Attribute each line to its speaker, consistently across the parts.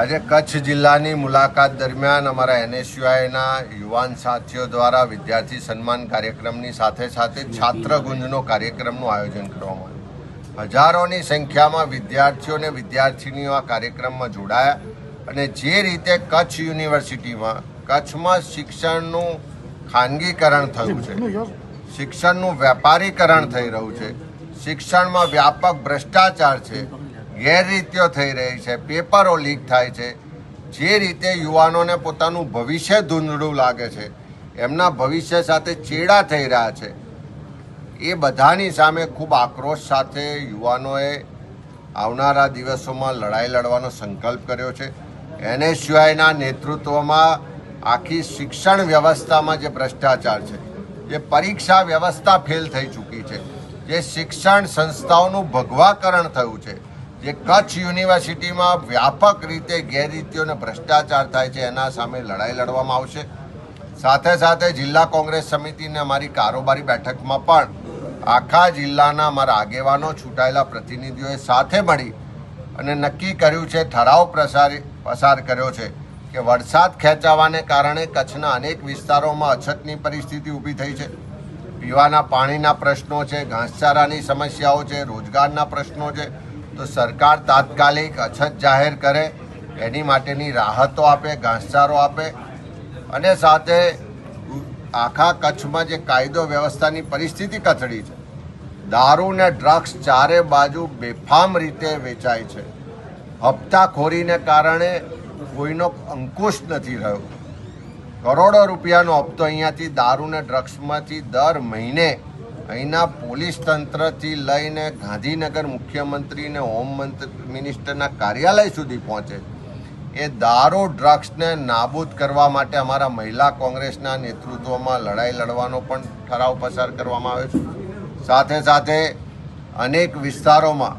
Speaker 1: આજે કચ્છ જિલ્લાની મુલાકાત દરમિયાન અમારા એનએસયુઆઈના યુવાન સાથીઓ દ્વારા વિદ્યાર્થી સન્માન કાર્યક્રમની સાથે સાથે છાત્રગુંજનો કાર્યક્રમનું આયોજન કરવામાં આવ્યું। હજારોની સંખ્યામાં વિદ્યાર્થીઓ અને વિદ્યાર્થીનીઓ આ કાર્યક્રમમાં જોડાયા અને જે રીતે કચ્છ યુનિવર્સિટીમાં કચ્છમાં શિક્ષણનું ખાનગીકરણ થયું છે, શિક્ષણનું વેપારીકરણ થઈ રહ્યું છે, શિક્ષણમાં વ્યાપક ભ્રષ્ટાચાર છે, ગેરરીતિઓ થઈ રહી છે, પેપરો લીક થાય છે, જે રીતે યુવાનોને પોતાનું ભવિષ્ય ધૂંધળું લાગે છે, એમના ભવિષ્ય સાથે ચેડા થઈ રહ્યા છે, એ બધાની સામે ખૂબ આક્રોશ સાથે યુવાનોએ આવનારા દિવસોમાં લડાઈ લડવાનો સંકલ્પ કર્યો છે। એનએસયુઆઈના નેતૃત્વમાં આખી શિક્ષણ વ્યવસ્થામાં જે ભ્રષ્ટાચાર છે, જે પરીક્ષા વ્યવસ્થા ફેલ થઈ ચૂકી છે, જે શિક્ષણ સંસ્થાઓનું ભગવાકરણ થયું છે, જે કચ્છ યુનિવર્સિટીમાં વ્યાપક રીતે ગેરરીતિઓ અને ભ્રષ્ટાચાર થાય છે, એના સામે લડાઈ લડવામાં આવશે। સાથે સાથે જિલ્લા કોંગ્રેસ સમિતિને અમારી કારોબારી બેઠકમાં પણ આખા જિલ્લાના અમારા આગેવાનો, છૂટાયેલા પ્રતિનિધિઓએ સાથે મળી અને નક્કી કર્યું છે, ઠરાવ પસાર કર્યો છે કે વરસાદ ખેંચાવાને કારણે કચ્છના અનેક વિસ્તારોમાં અછતની પરિસ્થિતિ ઊભી થઈ છે। પીવાના પાણીના પ્રશ્નો છે, ઘાસચારાની સમસ્યાઓ છે, રોજગારના પ્રશ્નો છે, તો સરકાર તાત્કાલિક અછત જાહેર કરે, એની માટેની રાહતો આપે, ઘાસચારો આપે અને સાથે આખા કચ્છમાં જે કાયદો વ્યવસ્થાની પરિસ્થિતિ કથળી છે, દારૂ ને ડ્રગ્સ ચારે બાજુ બેફામ રીતે વેચાય છે, હપ્તાખોરીને કારણે કોઈનો અંકુશ નથી રહ્યો, કરોડો રૂપિયાનો હપ્તો અહીંયાથી દારૂ ને ડ્રગ્સમાંથી દર મહિને અહીંના પોલીસ તંત્રથી લઈને ગાંધીનગર મુખ્યમંત્રી અને હોમ મિનિસ્ટરના કાર્યાલય સુધી પહોંચે। એ દારૂ ડ્રગ્સને નાબૂદ કરવા માટે અમારા મહિલા કોંગ્રેસના નેતૃત્વમાં લડાઈ લડવાનો પણ ઠરાવ પસાર કરવામાં આવ્યો છે। સાથે સાથે અનેક વિસ્તારોમાં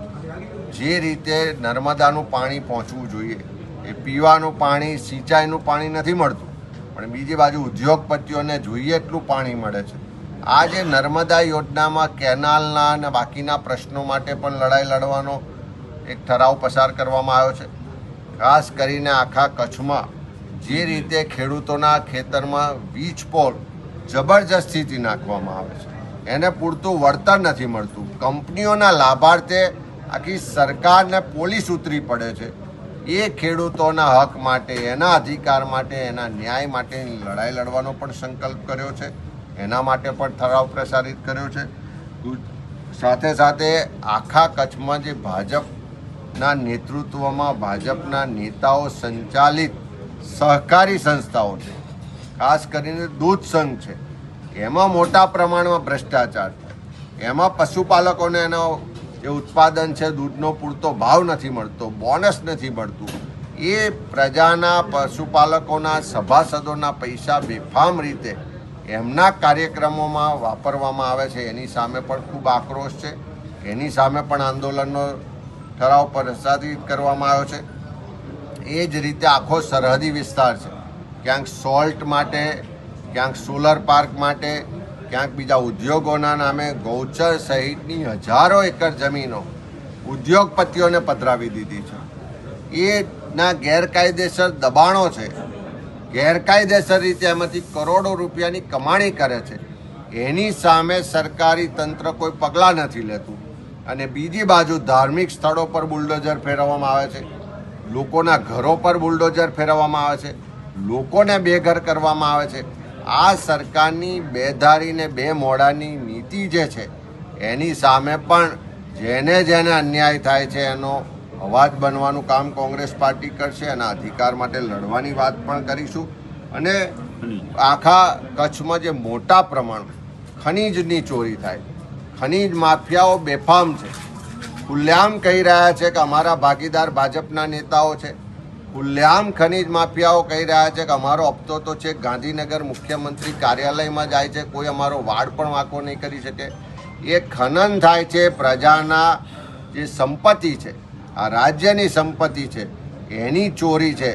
Speaker 1: જે રીતે નર્મદાનું પાણી પહોંચવું જોઈએ, એ પીવાનું પાણી, સિંચાઈનું પાણી નથી મળતું, પણ બીજી બાજુ ઉદ્યોગપતિઓને જોઈએ એટલું પાણી મળે છે। આ જે નર્મદા યોજનામાં કેનાલના અને બાકીના પ્રશ્નો માટે પણ લડાઈ લડવાનો એક ઠરાવ પસાર કરવામાં આવ્યો છે। ખાસ કરીને આખા કચ્છમાં જે રીતે ખેડૂતોના ખેતરમાં વીજ પોલ જબરજસ્તીથી નાખવામાં આવે છે, એને પૂરતું વળતર નથી મળતું, કંપનીઓના લાભાર્થે આખી સરકારને પોલીસ ઉતરી પડે છે। એ ખેડૂતોના હક માટે, એના અધિકાર માટે, એના ન્યાય માટેની લડાઈ લડવાનો પણ સંકલ્પ કર્યો છે, એના માટે પણ ઠરાવ પ્રસારિત કર્યો છે। સાથે સાથે આખા કચ્છમાં જે ભાજપના નેતૃત્વમાં ભાજપના નેતાઓ સંચાલિત સહકારી સંસ્થાઓ છે, ખાસ કરીને દૂધ સંઘ છે, એમાં મોટા પ્રમાણમાં ભ્રષ્ટાચાર થાય, એમાં પશુપાલકોને એનો જે ઉત્પાદન છે, દૂધનો પૂરતો ભાવ નથી મળતો, બોનસ નથી મળતું, એ પ્રજાના, પશુપાલકોના, સભાસદોના પૈસા બેફામ રીતે એમના કાર્યક્રમોમાં વાપરવામાં આવે છે, એની સામે પણ ખૂબ આક્રોશ છે, એની સામે પણ આંદોલનનો ઠરાવ પ્રસારિત કરવામાં આવ્યો છે। એ જ રીતે આખો સરહદી વિસ્તાર છે, ક્યાંક સોલ્ટ માટે, ક્યાંક સોલર પાર્ક માટે, ક્યાંક બીજા ઉદ્યોગોના નામે ગૌચર સહિતની હજારો એકર જમીનો ઉદ્યોગપતિઓને પધરાવી દીધી છે। એના ગેરકાયદેસર દબાણો છે, ગેરકાયદેસર રીતે એમાંથી કરોડો રૂપિયાની કમાણી કરે છે, એની સામે સરકારી તંત્ર કોઈ પગલાં નથી લેતું અને બીજી બાજુ ધાર્મિક સ્થળો પર બુલડોઝર ફેરવવામાં આવે છે, લોકોના ઘરો પર બુલડોઝર ફેરવવામાં આવે છે, લોકોને બેઘર કરવામાં આવે છે। આ સરકારની બેધારી ને બે મોડાની નીતિ જે છે, એની સામે પણ જેને જેને અન્યાય થાય છે એનો અવાજ બનવાનું કામ કોંગ્રેસ પાર્ટી કરશે, એના અધિકાર માટે લડવાની વાત પણ કરીશું। અને આખા કચ્છમાં જે મોટા પ્રમાણમાં ખનીજની ચોરી થાય, ખનીજ માફિયાઓ બેફામ છે, ખુલ્લેઆમ કહી રહ્યા છે કે અમારા ભાગીદાર ભાજપના નેતાઓ છે, ખુલ્લેઆમ ખનીજ માફિયાઓ કહી રહ્યા છે કે અમારો હપ્તો તો છે ગાંધીનગર મુખ્યમંત્રી કાર્યાલયમાં જાય છે, કોઈ અમારો વાડ પણ વાંકો નહીં કરી શકે। એ ખનન થાય છે, પ્રજાના જે સંપત્તિ છે, આ રાજ્યની સંપત્તિ છે, એની ચોરી છે,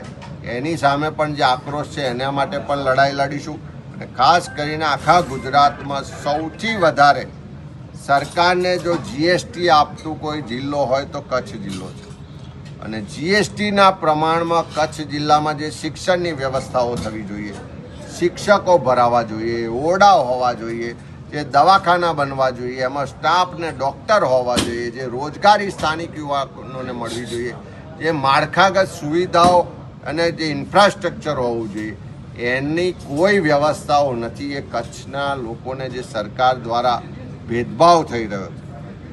Speaker 1: એની સામે પણ જે આક્રોશ છે એના માટે પણ લડાઈ લડીશું। અને ખાસ કરીને આખા ગુજરાતમાં સૌથી વધારે સરકારને જો જીએસટી આપતું કોઈ જિલ્લો હોય તો કચ્છ જિલ્લો છે। અને જીએસટીના પ્રમાણમાં કચ્છ જિલ્લામાં જે શિક્ષણની વ્યવસ્થાઓ થવી જોઈએ, શિક્ષકો ભરાવા જોઈએ, ઓરડાઓ હોવા જોઈએ, જે દવાખાના બનવા જોઈએ, એમાં સ્ટાફ ને ડૉક્ટર હોવા જોઈએ, જે રોજગારી સ્થાનિક યુવાનોને મળવી જોઈએ, જે માળખાગત સુવિધાઓ અને જે ઇન્ફ્રાસ્ટ્રક્ચર હોવું જોઈએ, એની કોઈ વ્યવસ્થાઓ નથી. એ કચ્છના લોકોને જે સરકાર દ્વારા ભેદભાવ થઈ રહ્યો છે,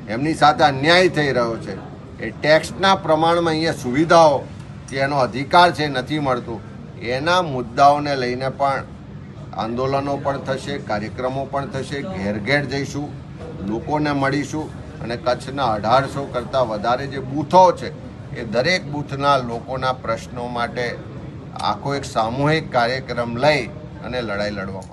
Speaker 1: એમની સાથે અન્યાય થઈ રહ્યો છે, એ ટેક્સના પ્રમાણમાં અહીંયા સુવિધાઓ જે એનો અધિકાર છે નથી મળતું, એના મુદ્દાઓને લઈને પણ આંદોલનો પણ થશે, કાર્યક્રમો પણ થશે, ઘેર ઘેર જઈશું, લોકોને મળીશું અને કચ્છના 1800 કરતાં વધારે જે બૂથો છે એ દરેક બૂથના લોકોના પ્રશ્નો માટે આખો એક સામૂહિક કાર્યક્રમ લઈ અને લડાઈ લડવામાં